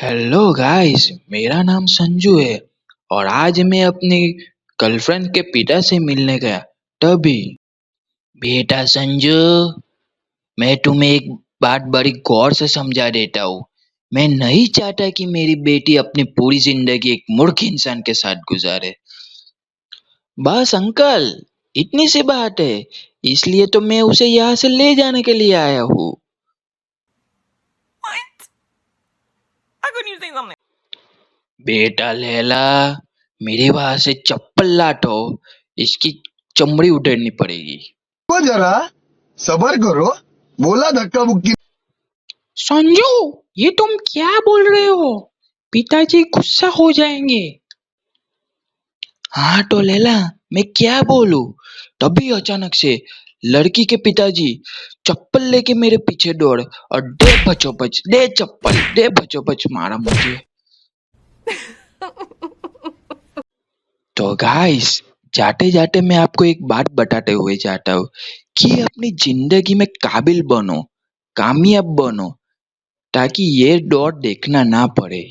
Hello guys, मेरा नाम संजू है और आज मैं अपनी गर्लफ्रेंड के पिता से मिलने गया। तभी बेटा संजू, मैं तुम्हें एक बात बड़ी गौर से समझा देता हूँ। मैं नहीं चाहता कि मेरी बेटी अपनी पूरी जिंदगी एक मूर्ख इंसान के साथ गुजारे। बस अंकल, इतनी सी बात है, इसलिए तो मैं उसे यहाँ से ले जाने के लिए आया हूँ। What? How could you say something? बेटा लैला, मेरे वहां से चप्पल लाटो, इसकी चमड़ी उधेड़नी पड़ेगी। को जरा सबर करो, बोला धक्का मुक्की। संजू, ये तुम क्या बोल रहे हो? पिताजी गुस्सा हो जाएंगे। हाँ तो लैला, मैं क्या बोलूं? तभी अचानक से लड़की के पिताजी चप्पल लेके मेरे पीछे दौड़ और दे बचोबच, दे चप्पल, दे बचोबच मारा मुझे। तो गाइस, जाते जाते मैं आपको एक बात बताते हुए जाता हूँ कि अपनी जिंदगी में काबिल बनो, कामयाब बनो, ताकि ये दौर देखना ना पड़े।